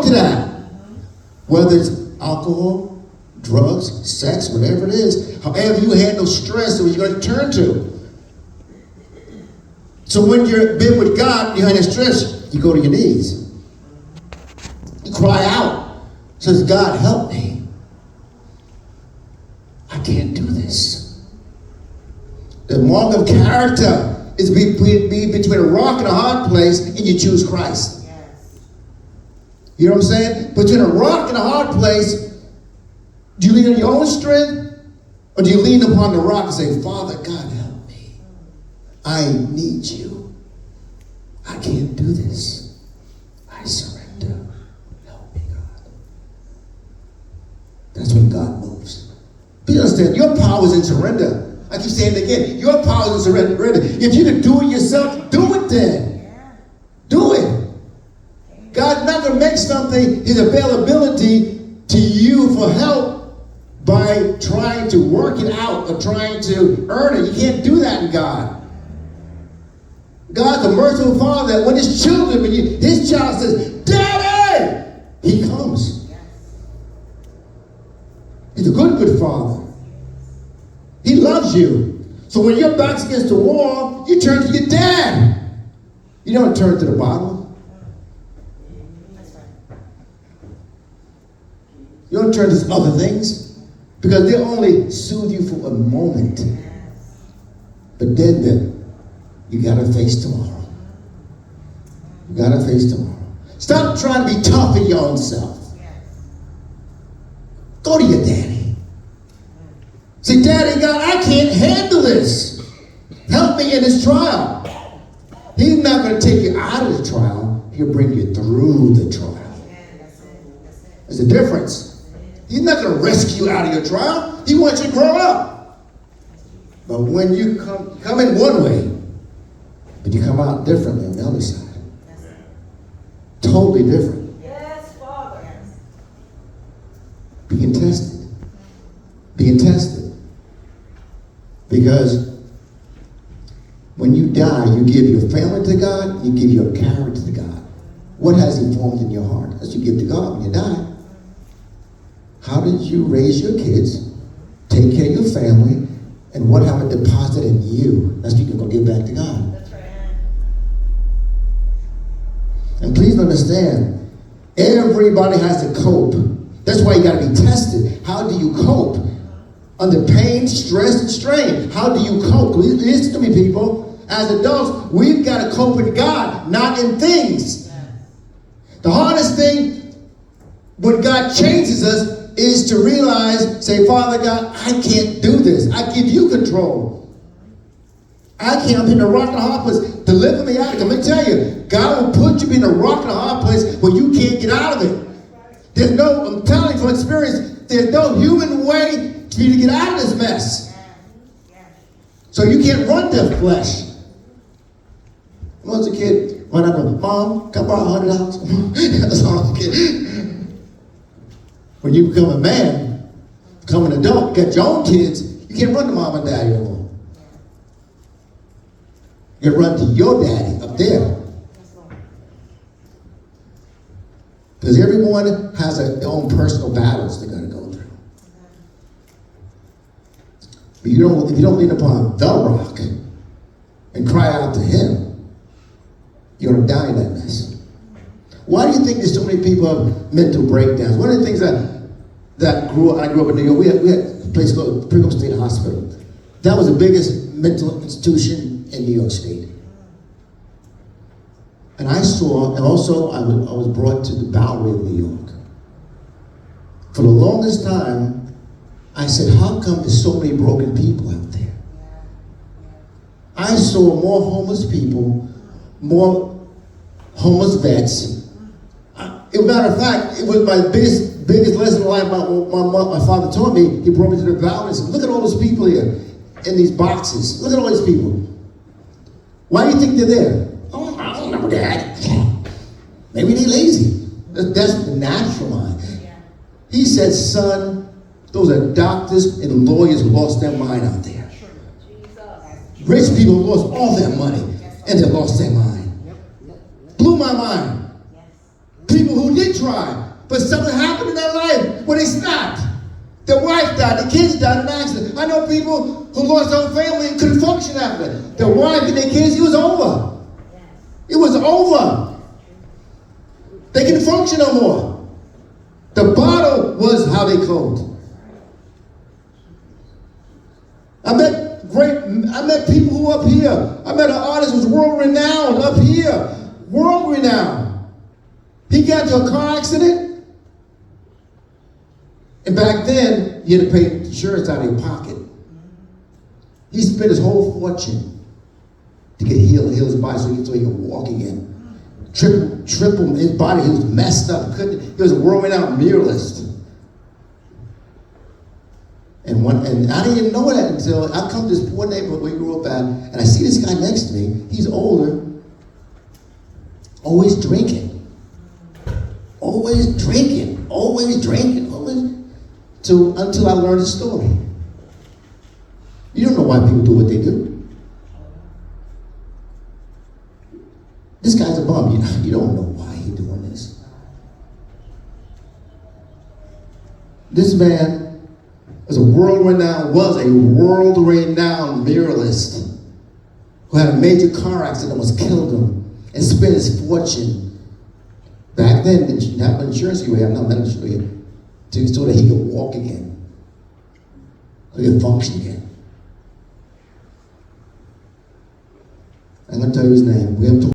to that. Whether it's alcohol, drugs, sex, whatever it is. However you handle stress, is what you're going to turn to. So when you're been with God, you handle stress, you go to your knees. You cry out. Says, God, help me. I can't do this. The mark of character is be between a rock and a hard place, and you choose Christ. Yes. You know what I'm saying? Between a rock and a hard place, do you lean on your own strength, or do you lean upon the rock and say, Father, God, help me. I need you. I can't do this. I surrender. Help me, God. That's when God moves. But you understand, your power is in surrender. I keep saying it again. Your power is in surrender. If you can do it yourself, do it then. Yeah. Do it. God's not going to make something, his availability to you for help by trying to work it out or trying to earn it. You can't do that in God. God's a merciful Father that when his children, when his child says, Daddy, he comes. He's a good Father. He loves you. So when your back's against the wall, you turn to your dad. You don't turn to the bottle. You don't turn to other things because they only soothe you for a moment. But then you got to face tomorrow. You got to face tomorrow. Stop trying to be tough in your own self. Go to your daddy. Say, Daddy, God, I can't handle this. Help me in this trial. He's not going to take you out of the trial. He'll bring you through the trial. There's a difference. He's not going to rescue you out of your trial. He wants you to grow up. But when you come in one way, but you come out differently on the other side. Totally different. Yes, Father. Being tested. Being tested. Because when you die, you give your family to God, you give your character to God. What has he formed in your heart? That's what you give to God when you die. How did you raise your kids, take care of your family, and what have it deposited in you? That's what you're going to give back to God. That's right. And please understand, everybody has to cope. That's why you got to be tested. How do you cope? Under pain, stress, and strain. How do you cope? Listen to me, people. As adults, we've got to cope with God, not in things. The hardest thing when God changes us is to realize, say, Father God, I can't do this. I give you control. I can't. I'm in a rock and a hard place. Deliver me out of it. Let me tell you, God will put you in a rock and a hard place where you can't get out of it. There's no, I'm telling you from experience, there's no human way for you to get out of this mess. So you can't run to flesh. When I was a kid, when I go, Mom, can I borrow $100? That's all I was a kid. When you become a man, become an adult, get your own kids, you can't run to mom and daddy anymore. You run to your daddy up there. Because everyone has their own personal battles they're going to go through. But if you don't lean upon the rock and cry out to him, you're going to die in that mess. Why do you think there's so many people have mental breakdowns? One of the things I grew up in New York, we had a place called Brigham State Hospital. That was the biggest mental institution in New York State. And I saw, and also I was brought to the Bowery of New York. For the longest time, I said, how come there's so many broken people out there? I saw more homeless people, more homeless vets. As a matter of fact, it was my biggest lesson in life. My father taught me. He brought me to the Bowery and said, look at all those people here in these boxes. Look at all these people. Why do you think they're there? Oh, I don't remember that. Maybe they're lazy. That's the natural mind. He said, son, those are doctors and lawyers who lost their mind out there. Rich people lost all their money and they lost their mind. Blew my mind. People who did try, but something happened in their life where they stopped. Their wife died, the kids died in an accident. I know people who lost their whole family and couldn't function after that. Their wife and their kids, it was over. It was over. They couldn't function no more. The bottle was how they coped. I met people who up here. I met an artist who was world renowned up here. World renowned. He got into a car accident. And back then, you had to pay insurance out of your pocket. He spent his whole fortune to get heal his body so he could walk again. Triple his body, he was messed up. He was a world-renowned muralist. And I didn't even know that until I come to this poor neighborhood we grew up at, and I see this guy next to me. He's older, always drinking. Always drinking, always drinking, always. Until I learned the story. You don't know why people do what they do. This guy's a bum. You don't know why he's doing this. This man was a world-renowned muralist who had a major car accident, almost killed him, and spent his fortune. Back then, they didn't have insurance you have, not medical insurance, so that he could walk again, so he could function again. I'm going to tell you his name.